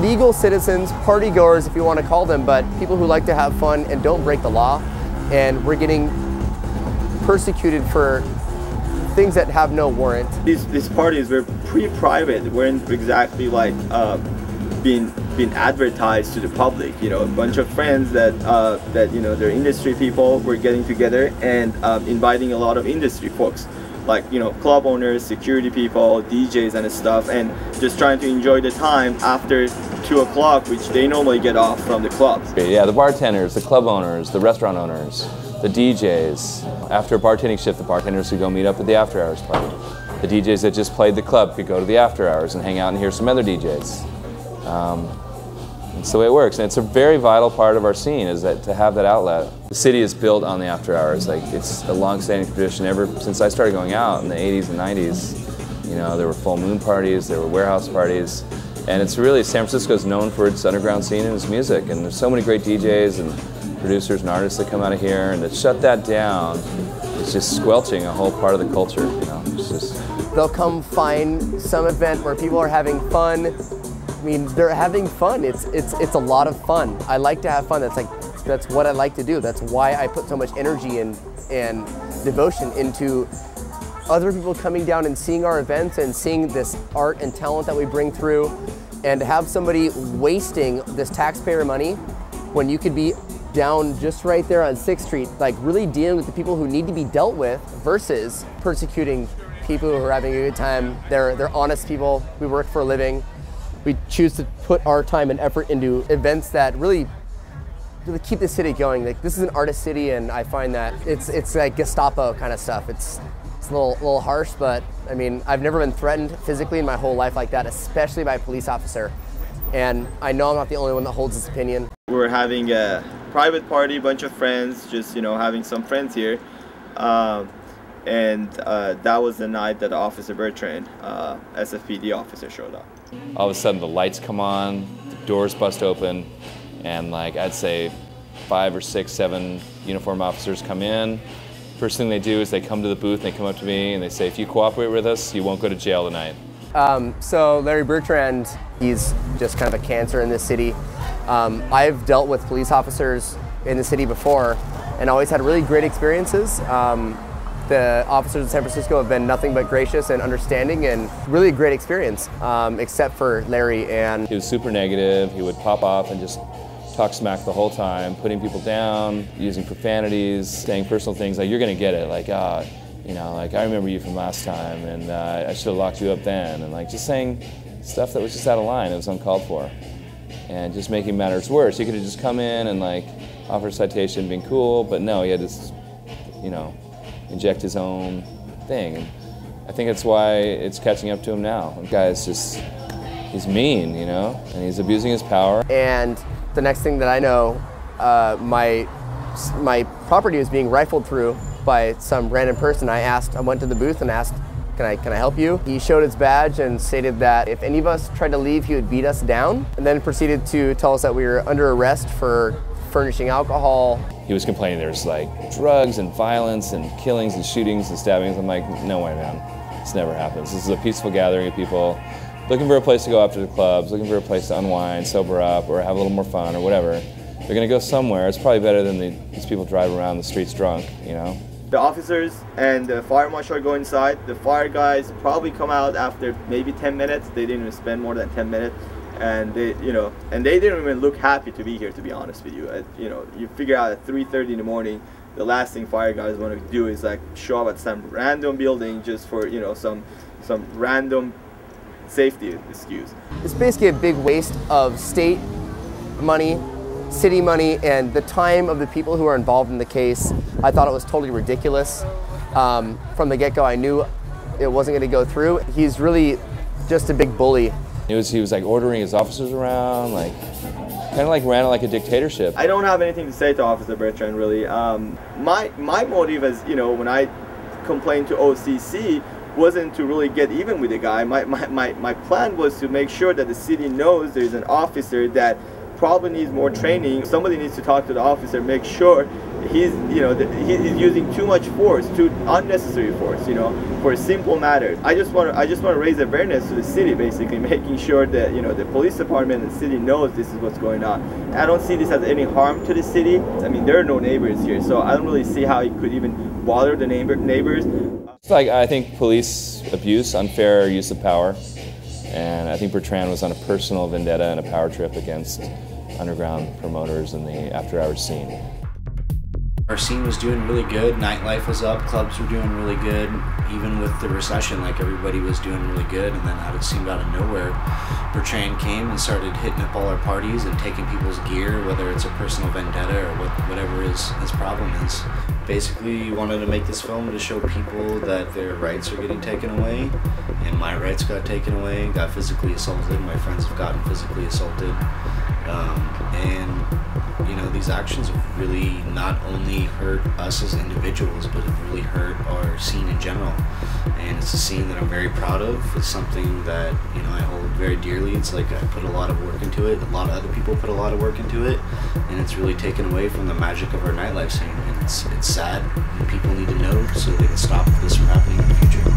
Legal citizens, party goers if you want to call them, but people who like to have fun and don't break the law, and we're getting persecuted for things that have no warrant. These parties were pretty private, weren't exactly like being advertised to the public. You know, a bunch of friends that you know, they're industry people were getting together and inviting a lot of industry folks, like, you know, club owners, security people, DJs and stuff, and just trying to enjoy the time after 2 o'clock, which they normally get off from the clubs. Yeah, the bartenders, the club owners, the restaurant owners, the DJs. After a bartending shift, the bartenders could go meet up at the after hours party. The DJs that just played the club could go to the after hours and hang out and hear some other DJs. It's the way it works, and it's a very vital part of our scene, is that to have that outlet. The city is built on the after hours. Like, it's a long-standing tradition ever since I started going out in the 80s and 90s. You know, there were full moon parties, there were warehouse parties, and it's really, San Francisco is known for its underground scene and its music, and there's so many great DJs and producers and artists that come out of here, and to shut that down is just squelching a whole part of the culture. You know, it's just... They'll come find some event where people are having fun. I mean, they're having fun. It's a lot of fun. I like to have fun. That's what I like to do. That's why I put so much energy and devotion into other people coming down and seeing our events and seeing this art and talent that we bring through, and to have somebody wasting this taxpayer money when you could be down just right there on 6th Street, like really dealing with the people who need to be dealt with versus persecuting people who are having a good time. They're honest people. We work for a living. We choose to put our time and effort into events that really keep the city going. Like, this is an artist city, and I find that it's like Gestapo kind of stuff. It's a little harsh, but I mean, I've never been threatened physically in my whole life like that, especially by a police officer. And I know I'm not the only one that holds this opinion. We're having a private party, bunch of friends, just, you know, having some friends here. And that was the night that Officer Bertrand, SFPD officer, showed up. All of a sudden the lights come on, the doors bust open, and like I'd say 5 or 6, 7 uniformed officers come in. First thing they do is they come to the booth and they come up to me and they say, if you cooperate with us, you won't go to jail tonight. So Larry Bertrand, he's just kind of a cancer in this city. I've dealt with police officers in the city before and always had really great experiences. The officers in San Francisco have been nothing but gracious and understanding, and really a great experience, except for Larry. And he was super negative. He would pop off and just talk smack the whole time, putting people down, using profanities, saying personal things like, you're gonna get it, like, you know, like, I remember you from last time, and I should have locked you up then, and like just saying stuff that was just out of line, it was uncalled for, and just making matters worse. He could have just come in and like offer a citation, being cool, but no, he had to, you know, inject his own thing. And I think that's why it's catching up to him now. The guy is just, he's mean, you know, and he's abusing his power. And the next thing that I know, my property was being rifled through by some random person. I went to the booth and asked, can I help you? He showed his badge and stated that if any of us tried to leave, he would beat us down, and then proceeded to tell us that we were under arrest for furnishing alcohol. He was complaining there's like drugs and violence and killings and shootings and stabbings. I'm like, no way, man. This never happens. This is a peaceful gathering of people looking for a place to go after the clubs, looking for a place to unwind, sober up, or have a little more fun, or whatever. They're gonna go somewhere. It's probably better than these people driving around the streets drunk, you know? The officers and the fire marshal go inside. The fire guys probably come out after maybe 10 minutes. They didn't even spend more than 10 minutes. And they, you know, and they didn't even look happy to be here, to be honest with you. You know, you figure out at 3:30 in the morning, the last thing fire guys want to do is like show up at some random building just for, you know, some some random safety excuse. It's basically a big waste of state money, city money, and the time of the people who are involved in the case. I thought it was totally ridiculous. From the get-go, I knew it wasn't going to go through. He's really just a big bully. He was like ordering his officers around, like kind of like ran it like a dictatorship. I don't have anything to say to Officer Bertrand, really. My motive, as you know, when I complained to OCC, wasn't to really get even with the guy. My plan was to make sure that the city knows there's an officer that probably needs more training. Somebody needs to talk to the officer, make sure he's using too much force, too unnecessary force, for a simple matter. I just want to raise awareness to the city, basically making sure that the police department and the city knows this is what's going on. I don't see this as any harm to the city. I mean, there are no neighbors here, so I don't really see how it could even bother the neighbors. It's like, I think police abuse, unfair use of power, and I think Bertrand was on a personal vendetta and a power trip against underground promoters in the after-hours scene. Our scene was doing really good, nightlife was up, clubs were doing really good, even with the recession, like everybody was doing really good, and then it seemed out of nowhere, Bertrand came and started hitting up all our parties and taking people's gear, whether it's a personal vendetta or whatever his problem is. Basically, he wanted to make this film to show people that their rights are getting taken away, and my rights got taken away, got physically assaulted, my friends have gotten physically assaulted, and these actions have really not only hurt us as individuals, but have really hurt our scene in general. And it's a scene that I'm very proud of. It's something that I hold very dearly. It's like I put a lot of work into it. A lot of other people put a lot of work into it, and it's really taken away from the magic of our nightlife scene. And it's sad, and people need to know so they can stop this from happening in the future.